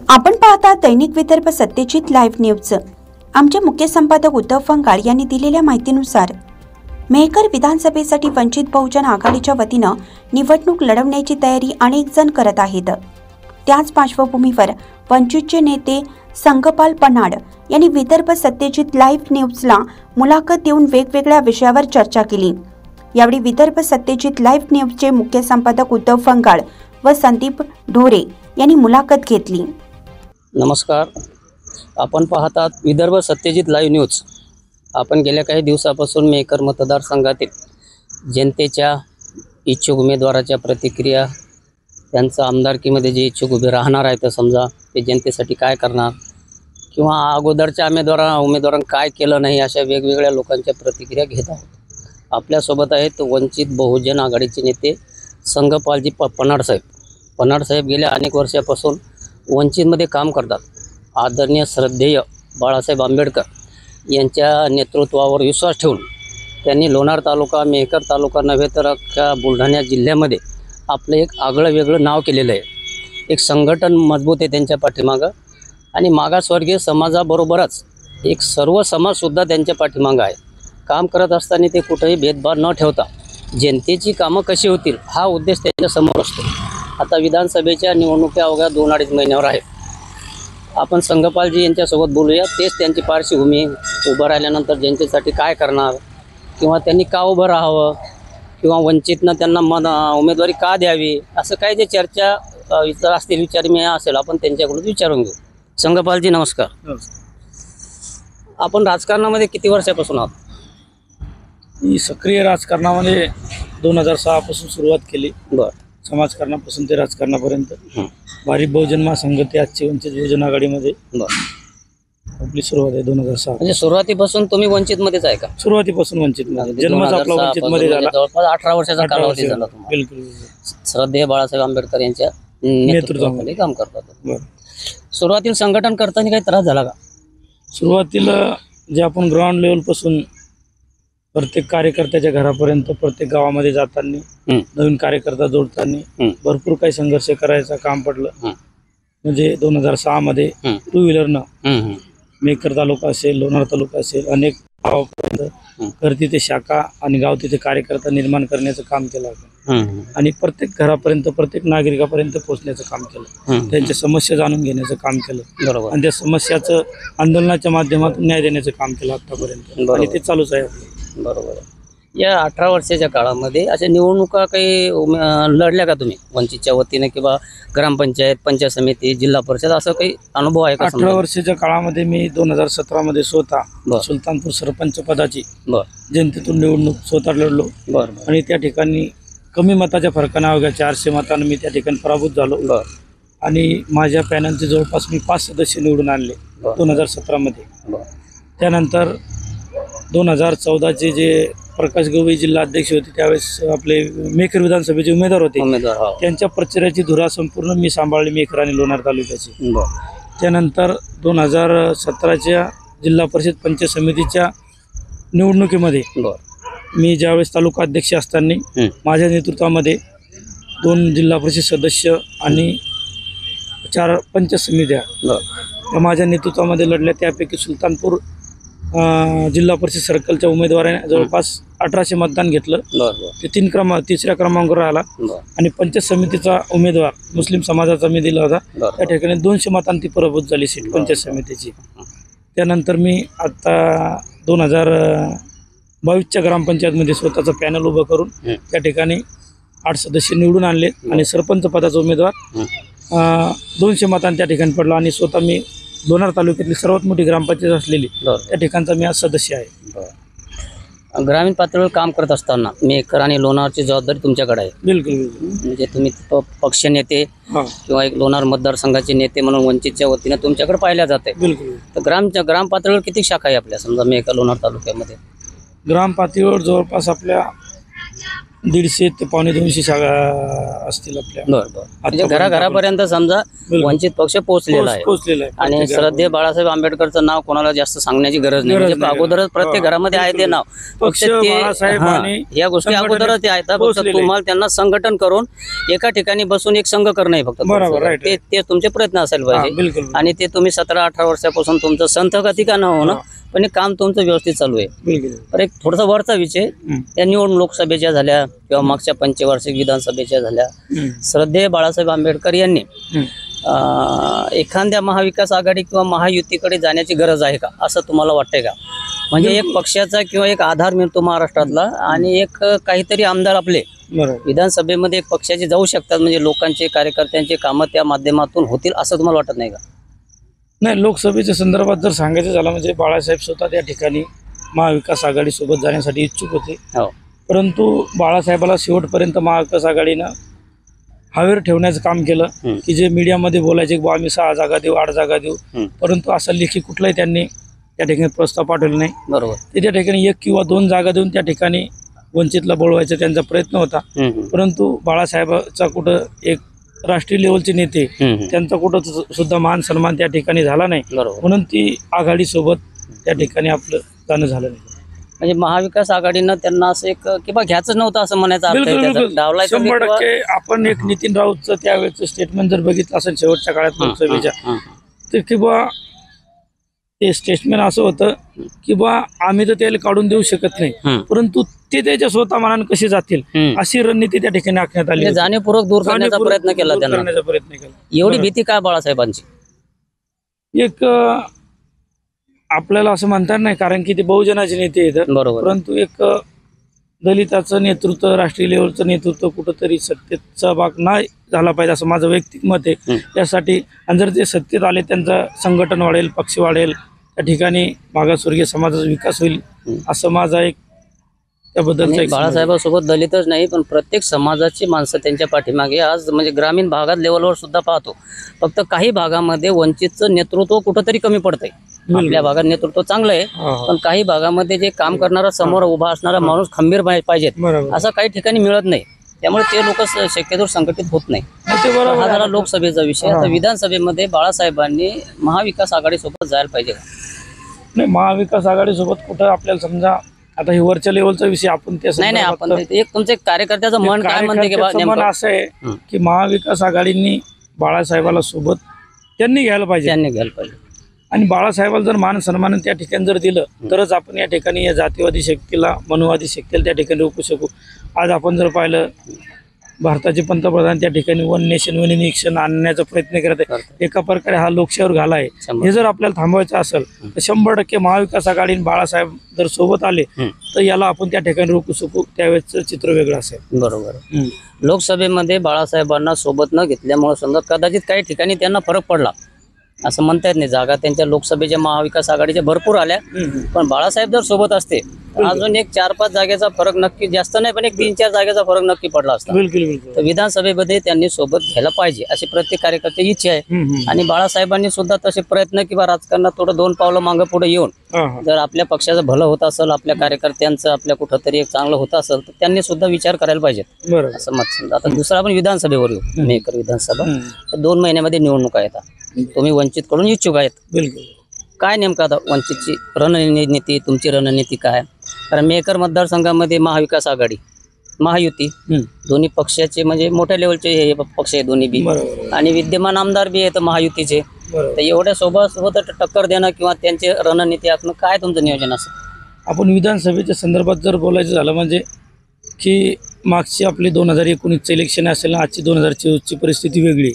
आपण पाहता दैनिक Vidarbha Satyajit live news. आमचे मुख्य संपादक उद्धव फंगाळ यांनी दिलेल्या माहितीनुसार मेहकर विधानसभेसाठी वंचित बहुजन आघाडीच्या वतीनं निवडणूक लढवण्याची तयारी अनेक जण करत आहेत। त्याच पार्श्वभूमीवर वंचितचे नेते संगपाल पन्हाड यांनी विदर्भ सत्यजित लाईव्ह न्यूजला मुलाखत देऊन वेगवेगळ्या विषयावर चर्चा केली। यावेळी विदर्भ सत्यजित लाईव्ह न्यूजचे मुख्य संपादक उद्धव फंगाळ व संदीप ढोरे यांनी मुलाखत घेतली। नमस्कार, आपण पाहतात विदर्भ सत्यजित लाईव्ह न्यूज। आपण गेल्या काही दिवसापासून मेहकर मतदारसंघातील जनतेच्या इच्छुक उमेदवाराच्या प्रतिक्रिया, त्यांचा आमदारकीमध्ये जे इच्छुक उभे राहणार आहेत समजा ते जनतेसाठी काय करणार किंवा अगोदरच्या उमेदवारांनी काय केलं नाही अशा वेगवेगळ्या लोकांच्या प्रतिक्रिया घेत आहोत। आपल्यासोबत आहेत वंचित बहुजन आघाडीचे नेते संगपालजी पन्हाड साहेब। पन्हाड साहेब गेल्या अनेक वर्षापासून वंचितमध्ये काम करतात। आदरणीय श्रद्धेय बाळासाहेब आंबेडकर यांच्या नेतृत्वावर विश्वास ठेवून त्यांनी लोणार तालुका, मेहकर तालुका नव्हे तर अख्ख्या बुलढाणा जिल्ह्यामध्ये आपलं एक आगळं वेगळं नाव केलेलं आहे। एक संघटन मजबूत आहे त्यांच्या पाठीमागं आणि मागासवर्गीय समाजाबरोबरच एक सर्व समाजसुद्धा त्यांच्या पाठीमागं आहे। काम करत असताना ते कुठेही भेदभाव न ठेवता जनतेची कामं कशी होतील हा उद्देश त्यांच्यासमोर असतो। आता विधानसभेच्या निवडणुका अवघ्या 2-2.5 महिन्यावर आहे। आपण संगपालजी यांच्यासोबत बोलूया। तेच त्यांची पार्श्वभूमी, उभं राहिल्यानंतर जनतेसाठी काय करणार किंवा त्यांनी का उभं राहावं किंवा वंचितनं त्यांना उमेदवारी का द्यावी, असं काय जे चर्चा इतर असतील विचार मी असेल आपण त्यांच्याकडून विचारून घेऊ। संगपालजी नमस्कार। आपण राजकारणामध्ये किती वर्षापासून आहात? मी सक्रिय राजकारणामध्ये 2006 पासून सुरुवात केली। बरं। समाजकारणापासून ते राजकारणापर्यंत भारिप बहुजन महासंघ ते आजची वंचित बहुजन आघाडीमध्ये आपली सुरुवात आहे 2006। म्हणजे सुरुवातीपासून तुम्ही वंचितमध्येच आहे का? सुरुवातीपासून वंचितमध्ये, जन्मच आपला वंचितमध्ये झाला। जवळपास 18 वर्षाचा कालावधी झाला तुम्हाला। बिलकुल। श्रद्धेय बाळासाहेब आंबेडकर यांच्या नेतृत्वाखाली काम करतात। सुरुवातीला संघटन करताना काही त्रास झाला का? सुरुवातीला जे आपण ग्राउंड लेवल पासून प्रत्येक कार्यकर्त्याच्या घरापर्यंत प्रत्येक गावामध्ये जाताना, नवीन कार्यकर्ता जोडताना भरपूर काही संघर्ष करायचं काम पडलं। म्हणजे 2006 मध्ये 2 व्हीलरनं मेहकर तालुका असेल, लोणार तालुका असेल, अनेक गावापर्यंत घर तिथे शाखा आणि गाव तिथे कार्यकर्ता निर्माण करण्याचं काम केलं आपण आणि प्रत्येक घरापर्यंत, प्रत्येक नागरिकापर्यंत पोहोचण्याचं काम केलं। त्यांच्या समस्या जाणून घेण्याचं काम केलं आणि त्या समस्याचं आंदोलनाच्या माध्यमातून न्याय देण्याचं काम केलं आतापर्यंत आणि ते चालूच आहे। बरोबर आहे। या 18 वर्षाच्या काळामध्ये अशा निवडणुका काही लढल्या का तुम्ही वंचितच्या वतीने किंवा ग्रामपंचायत, पंचायत समिती, जिल्हा परिषद, असं काही अनुभव आहे का? 18 वर्षाच्या काळामध्ये मी 2017 मध्ये स्वतः सुलतानपूर सरपंच पदाची जनतेतून निवडणूक स्वतः लढलो आणि त्या ठिकाणी कमी मताच्या फरकाने अवघ्या 400 मतांनी मी त्या ठिकाणी पराभूत झालो आणि माझ्या पॅनलचे जवळपास मी 5 सदस्य निवडून आणले 2017 मध्ये। त्यानंतर 2014चे जे प्रकाश गवई जिल्हा अध्यक्ष होते त्यावेळेस आपले मेहकर विधानसभेचे उमेदवार होते, त्यांच्या प्रचाराची धुरा संपूर्ण मी सांभाळली मेहकर आणि लोणार तालुक्याची। त्यानंतर 2017च्या जिल्हा परिषद पंचायत समितीच्या निवडणुकीमध्ये मी ज्यावेळेस तालुका अध्यक्ष असताना माझ्या नेतृत्वामध्ये 2 जिल्हा परिषद सदस्य आणि 4 पंचायत समित्या माझ्या नेतृत्वामध्ये लढल्या। त्यापैकी सुलतानपूर जिल्हा परिषद सर्कलच्या उमेदवाराने जवळपास 1800 मतदान घेतलं, ते 3ऱ्या क्रमांकावर आला आणि पंचायत समितीचा उमेदवार मुस्लिम समाजाचा मी दिला होता, त्या ठिकाणी 200 मतांनी ती पराभूत झाली सीट पंचायत समितीची। त्यानंतर मी आता 2022च्या ग्रामपंचायतमध्ये स्वतःचं पॅनल उभं करून त्या ठिकाणी 8 सदस्य निवडून आणले आणि सरपंच पदाचा उमेदवार 200 मतांनी त्या ठिकाणी पडला आणि स्वतः मी लोणार तालुक्यातली सर्वात मोठी ग्रामपंचायत असलेली त्या ठिकाणचा मी आज सदस्य आहे। ग्रामीण पातळीवर काम करत असताना मेहकर आणि लोणारची जबाबदारी तुमच्याकडे आहे? बिलकुल। म्हणजे तुम्ही पक्ष नेते किंवा एक लोणार मतदारसंघाचे नेते म्हणून वंचितच्या वतीने तुमच्याकडे पाहिल्या जाते। बिलकुल। तर ग्राम पातळीवर किती शाखा आहे आपल्या समजा मेहकर लोणार तालुक्यामध्ये? ग्राम पातळीवर जवळपास आपल्या 150 ते पावणे 200 शाळा असतील आपल्या. बरं. म्हणजे घराघरापर्यंत समजा वंचित पक्ष पोहोचलेला आहे पोहोचलेला आहे. आणि श्रद्धेय बाळासाहेब आंबेडकरचं नाव कोणाला जास्त सांगण्याची गरज नाही. म्हणजे अगोदरच प्रत्येक घरामध्ये आहे ते नाव. पक्ष फक्त ते बाळासाहेब आणि या गोष्टी अगोदरच आहेत. फक्त पोहोचलेले. तुम्हाला त्यांना संघटन करून एका ठिकाणी बसून एक संघ करणं आहे फक्त. बरोबर, right, ते तुमचे प्रयत्न असायला हा, पाहिजे. बिलकुल आणि ते तुम्ही 17-18 वर्षापासून तुमचं संथ गती का न होणं, पण हे काम तुमचं व्यवस्थित चालू आहे. बिलकुल. तर एक थोडासा वरचा विषय, या निवडणूक लोकसभेच्या झाल्या किंवा मागच्या पंचवार्षिक विधानसभेच्या झाल्या, श्रद्धेय बाळासाहेब आंबेडकर यांनी एखाद्या महाविकास आघाडी किंवा महायुतीकडे जाण्याची गरज आहे का असं तुम्हाला वाटतंय का? म्हणजे एक पक्षाचा किंवा एक आधार मिळतो महाराष्ट्रातला आणि एक काहीतरी आमदार आपले विधानसभेमध्ये एक पक्षाचे जाऊ शकतात, म्हणजे लोकांचे कार्यकर्त्यांचे कामं त्या माध्यमातून होतील असं तुम्हाला वाटत नाही का? नाही, लोकसभेच्या संदर्भात जर सांगायचं झालं म्हणजे बाळासाहेब स्वतः त्या ठिकाणी महाविकास आघाडी सोबत जाण्यासाठी इच्छुक होते. परंतु बाळासाहेबाला शेवटपर्यंत महाविकास आघाडीनं हवेवर ठेवण्याचं काम केलं की जे मीडियामध्ये बोलायचे की आम्ही 6 जागा देऊ 8 जागा देऊ, परंतु असं लेखी कुठलाही त्यांनी त्या ठिकाणी प्रस्ताव पाठवला नाही. बरोबर. ते त्या ठिकाणी 1 किंवा 2 जागा देऊन त्या ठिकाणी वंचितला बोलवायचा त्यांचा प्रयत्न होता. परंतु बाळासाहेबाचा कुठं एक राष्ट्रीय लेवलचे नेते त्यांचा कुठं सुद्धा मान सन्मान त्या ठिकाणी झाला नाही, म्हणून ती आघाडी सोबत त्या ठिकाणी आपलं जाणं झालं नाही. म्हणजे महाविकास आघाडीनं त्यांना असं एक किंवा घ्यायच नव्हतं असं म्हणायचं अर्थ आहे त्याचा. 100% आपण एक नितीन राऊतचं त्यावेळेचं स्टेटमेंट जर बघितलं असेल शेवटच्या काळात लोकसभेच्या, तर किंवा ते स्टेटमेंट असं होतं की बा आम्ही तर त्याला काढून देऊ शकत नाही, परंतु ते त्याच्या स्वतः मनाने कसे जातील अशी रणनीती त्या ठिकाणी आखण्यात आली. जाणीवपूर्वक दूर करण्याचा प्रयत्न केला त्यांना. एवढी भीती काय बाळासाहेबांची? एक आपल्याला असं म्हणता नाही, कारण की ते बहुजनाचे नेते आहेत. बरोबर. परंतु एक दलिताचं नेतृत्व, राष्ट्रीय लेवलचं नेतृत्व कुठंतरी सत्तेचा भाग नाही झाला पाहिजे असं माझं वैयक्तिक मत आहे. त्यासाठी आणि जर ते सत्तेत आले त्यांचं संघटन वाढेल, पक्ष वाढेल, त्या ठिकाणी मागासवर्गीय समाजाचा विकास होईल असं माझा एक त्याबद्दल. बाळासाहेबांसोबत दलितच नाही पण प्रत्येक समाजाची माणसं त्यांच्या पाठीमागे. आज म्हणजे ग्रामीण भागात लेवलवर सुद्धा पाहतो, फक्त काही भागामध्ये वंचितचं नेतृत्व कुठंतरी कमी पडतंय. आपल्या भागात नेतृत्व चांगलं आहे, पण काही भागामध्ये जे काम करणारा समोर उभा असणारा माणूस खंबीर पाहिजेत असं काही ठिकाणी मिळत नाही. त्यामुळे ते लोक शक्यतो संघटित होत नाही. हा झाला लोकसभेचा विषय. आता विधानसभेमध्ये बाळासाहेबांनी महाविकास आघाडी सोबत जायला पाहिजे का? नाही, महाविकास आघाडी सोबत कुठं आपल्याला समजा आता हे वरच्या लेवलचा विषय आपण नाही आपण एक तुमचे कार्यकर्त्याचं मन काय म्हणते की मन असं आहे की महाविकास आघाडींनी बाळासाहेबाला सोबत त्यांनी घ्यायला पाहिजे. आणि बाळासाहेबाला जर मान सन्मान त्या ठिकाणी जर दिलं तरच आपण या ठिकाणी या जातीवादी शक्तीला, मनुवादी शक्तीला त्या ठिकाणी रोखू शकू. आज आपण जर पाहिलं भारताचे पंतप्रधान त्या ठिकाणी 1 नेशन 1 इलेक्शन आणण्याचा प्रयत्न करत आहे. एका प्रकारे हा लोकशाहीवर घाला आहे. हे जर आपल्याला थांबवायचं असेल तर 100% महाविकास आघाडीने बाळासाहेब जर सोबत आले तर याला आपण त्या ठिकाणी रोखू शकू. त्यावेळेचं चित्र वेगळं असेल. बरोबर. लोकसभेमध्ये बाळासाहेबांना सोबत न घेतल्यामुळे समजा कदाचित काही ठिकाणी त्यांना फरक पडला असं म्हणता येत नाही. जागा त्यांच्या लोकसभेच्या महाविकास आघाडीच्या भरपूर आल्या, पण बाळासाहेब जर सोबत असते अजून एक 4-5 जागेचा फरक नक्की, जास्त नाही पण एक 3-4 जागेचा फरक नक्की पडला असता. तर विधानसभेमध्ये त्यांनी सोबत घ्यायला पाहिजे अशी प्रत्येक कार्यकर्त्याची इच्छा आहे. आणि बाळासाहेबांनी सुद्धा तसे प्रयत्न किंवा राजकारणात थोडं 2 पावलं मागं पुढे येऊन जर आपल्या पक्षाचं भलं होत असेल, आपल्या कार्यकर्त्यांचं आपल्या कुठंतरी एक चांगलं होत असेल तर त्यांनी सुद्धा विचार करायला पाहिजे असं मत समजा. आता दुसरा आपण विधानसभेवर येऊ. मेकर विधानसभा 2 महिन्यामध्ये निवडणुका येतात. तुम्ही वंचित कडून इच्छुक आहेत. बिलकुल. काय नेमकं आता वंचितची रणनीती, तुमची रणनीती काय? कारण मेकर मतदारसंघामध्ये महाविकास आघाडी, महायुती दोन्ही पक्षाचे म्हणजे मोठ्या लेवलचे हे पक्ष आहे दोन्ही बी, आणि विद्यमान आमदार बी आहेत महायुतीचे. तर एवढ्या सोबत टक्कर देणं किंवा त्यांची रणनीती आखणं काय तुमचं नियोजन असेल? आपण विधानसभेच्या संदर्भात जर बोलायचं झालं म्हणजे की मागची आपली 2019चं इलेक्शन असेल ना, आजची 2024ची परिस्थिती वेगळी.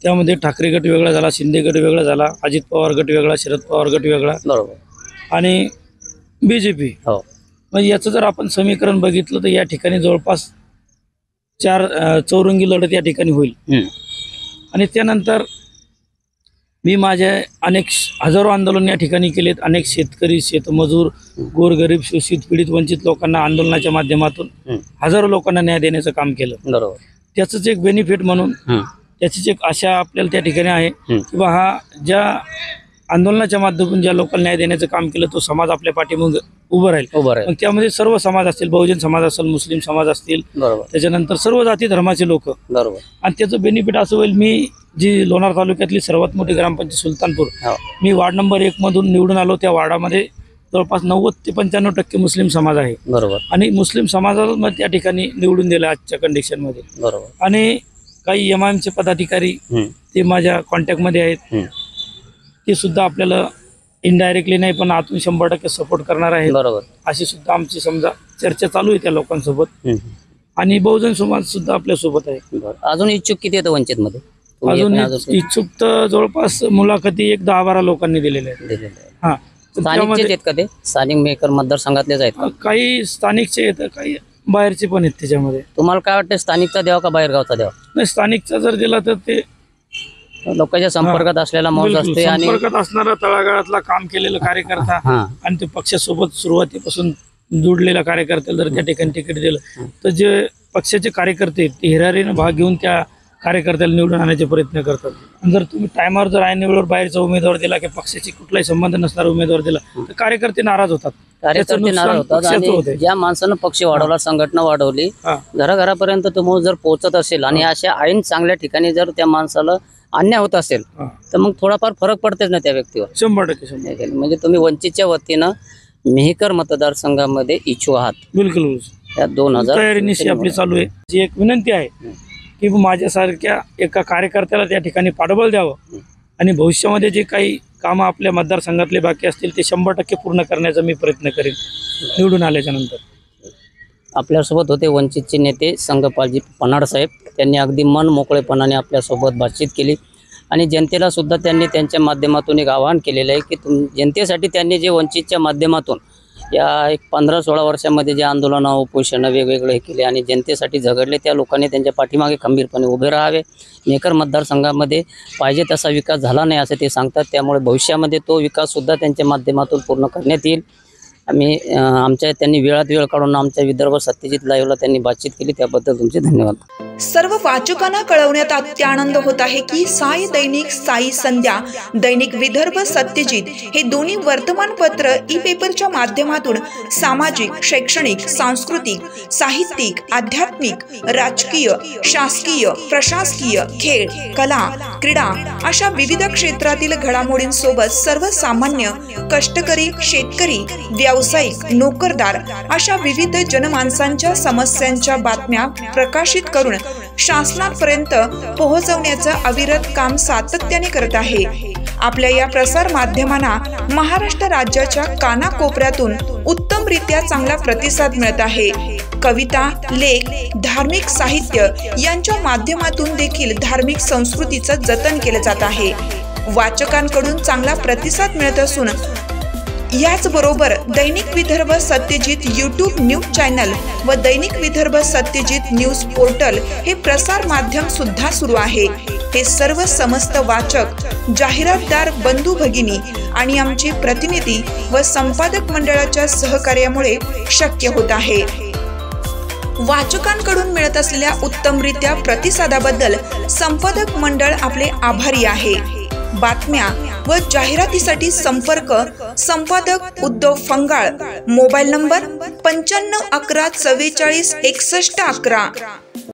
त्यामध्ये ठाकरे गट वेगळा झाला, शिंदे गट वेगळा झाला, अजित पवार गट वेगळा, शरद पवार गट वेगळा, आणि बीजेपी. म्हणजे याचं जर आपण समीकरण बघितलं तर या ठिकाणी जवळपास 4 चौरंगी लढत या ठिकाणी होईल. आणि त्यानंतर मी माझे अनेक हजारो आंदोलन या ठिकाणी केलेत. अनेक शेतकरी, शेतमजूर, गोरगरीब, शोषित, पीडित, वंचित लोकांना आंदोलनाच्या माध्यमातून हजारो लोकांना न्याय देण्याचं काम केलं. त्याचंच एक बेनिफिट म्हणून, त्याचीच एक आशा आपल्याला त्या ठिकाणी आहे की बा हा ज्या आंदोलनाच्या माध्यमातून ज्या लोकांना न्याय देण्याचं काम केलं तो समाज आपल्या पाठीमागे उभं राहील. मग त्यामध्ये सर्व समाज असतील, बहुजन समाज असेल, मुस्लिम समाज असतील, त्याच्यानंतर सर्व जाती धर्माचे लोक, आणि त्याचं बेनिफिट असं होईल. मी जी लोणार तालुक्यातली सर्वात मोठी ग्रामपंचायत सुलतानपूर, मी वार्ड नंबर 1 मधून निवडून आलो. त्या वार्डामध्ये जवळपास 90 ते 95% मुस्लिम समाज आहे. आणि मुस्लिम समाजाला त्या ठिकाणी निवडून दिलं आजच्या कंडिशन मध्ये. आणि काही MIMचे पदाधिकारी ते माझ्या कॉन्टॅक्टमध्ये आहेत, ते सुद्धा आपल्याला इनडायरेक्टली नाही पण आतून 100% सपोर्ट करणार आहे. अशी सुद्धा आमची समजा चर्चा चालू आहे त्या लोकांसोबत. आणि बहुजन समाज सुद्धा आपल्या सोबत आहे. अजून इच्छुक किती आहेत वंचित मध्ये? अजून इच्छुक तर जवळपास मुलाखती 10-12 लोकांनी दिलेल्या आहेत. हा, स्थानिकचे का ते? स्थानिक मेकर मतदारसंघातलेच आहेत? काही स्थानिकचे आहेत, काही बाहेरचे पण आहेत त्याच्यामध्ये. तुम्हाला काय वाटतं, स्थानिकचा द्यावा का बाहेर गावचा द्यावा? नाही, स्थानिकचा जर दिला तर ते लोकांच्या संपर्कात असलेला माणूस असते आणि संपर्कात असणारा तळागाळातला काम केलेला कार्यकर्ता आणि ते पक्षासोबत सुरुवातीपासून जोडलेला कार्यकर्त्याला जर त्या ठिकाणी तिकीट दिलं तर जे पक्षाचे कार्यकर्ते ते हिरारीने भाग घेऊन त्या कार्यकर्त्याला निवडून आणण्याचे प्रयत्न करतात. आणि जर तुम्ही टायमावर जर ऐन वेळेवर बाहेरचा उमेदवार दिला की पक्षाची कुठलाही संबंध नसणारा उमेदवार दिला तर कार्यकर्ते नाराज होतात. कार्यकर्ते नाराज होतात. आणि ज्या माणसानं पक्ष वाढवला, संघटना वाढवली, घराघरापर्यंत तो जर पोहोचत असेल आणि अशा ऐन चांगल्या ठिकाणी जर त्या माणसाला अन्याय होत असेल तर मग थोडाफार फरक पडतेच ना त्या व्यक्तीवर. 100%. म्हणजे तुम्ही वंचितच्या वतीनं मेहकर मतदारसंघामध्ये इच्छुक आहात? बिलकुल. या 2000 तयारीनिशी आपली चालू आहे. जी एक विनंती आहे की माझ्यासारख्या एका कार्यकर्त्याला त्या ठिकाणी पाठबळ द्यावं आणि भविष्यामध्ये जे काही कामं आपल्या मतदारसंघातले बाकी असतील ते 100% पूर्ण करण्याचा मी प्रयत्न करेन निवडून आल्याच्या नंतर. आपल्यासोबत होते वंचितचे नेते संगपालजी पन्हाड साहेब. त्यांनी अगदी मन मोकळेपणाने आपल्यासोबत बातचीत केली आणि जनतेला सुद्धा त्यांनी त्यांच्या माध्यमातून एक आवाहन केलेलं आहे की जनतेसाठी त्यांनी जे वंचितच्या माध्यमातून या एक 15-16 वर्षामध्ये जे आंदोलनं, उपोषणं वेगवेगळे केले आणि जनतेसाठी झगडले, त्या लोकांनी त्यांच्या पाठीमागे खंबीरपणे उभे राहावे. मेकर मतदारसंघामध्ये पाहिजे तसा विकास झाला नाही असं ते सांगतात. त्यामुळे भविष्यामध्ये तो विकाससुद्धा त्यांच्या माध्यमातून पूर्ण करण्यात येईल. त्यांनी वेळात वेळ काढून आमच्या विदर्भ सत्यजित लाईव्हला त्यांनी बातचीत केली, त्याबद्दल तुमचे धन्यवाद. सर्व वाचकांना कळवण्यात अत्यानंद होत आहे की साई दैनिक, साई संध्या, दैनिक विदर्भ सत्यजित हे दोन्ही वर्तमानपत्र ई-पेपरच्या माध्यमातून सामाजिक, शैक्षणिक, सांस्कृतिक, साहित्यिक, आध्यात्मिक, राजकीय, शासकीय, प्रशासकीय, खेळ, कला, क्रीडा अशा विविध क्षेत्रातील घडामोडींसोबत सर्वसामान्य, कष्टकरी, शेतकरी, व्यावसायिक, नोकरदार अशा विविध जनमानसांच्या समस्यांच्या बातम्या प्रकाशित करून शासनापर्यंत पोहोचवण्याचं अविरत काम सातत्याने करत आहे. आपल्या या प्रसार माध्यमांना महाराष्ट्र राज्याच्या कानाकोपऱ्यातून उत्तमरित्या चांगला प्रतिसाद मिळत आहे. कविता, लेख, धार्मिक साहित्य यांच्या माध्यमातून देखील धार्मिक संस्कृतीचं जतन केलं जात आहे. वाचकांकडून चांगला प्रतिसाद मिळत असून याचबरोबर दैनिक Vidarbha Satyajit YouTube news channel व दैनिक विदर्भ सत्यजित न्यूज पोर्टल हे प्रसार माध्यम सुद्धा सुरू आहे. हे सर्व समस्त वाचक, जाहिरातदार बंधू भगिनी आणि आमचे प्रतिनिधी व संपादक मंडळाच्या सहकार्यामुळे शक्य होत आहे. वाचकांकडून मिळत असलेल्या उत्तमरित्या प्रतिसादाबद्दल संपादक मंडळ आपले आभारी आहे. बातम्या व जाहिरातीसाठी संपर्क संपादक उद्धव फंगाळ, मोबाईल नंबर 95 11 44 61 11.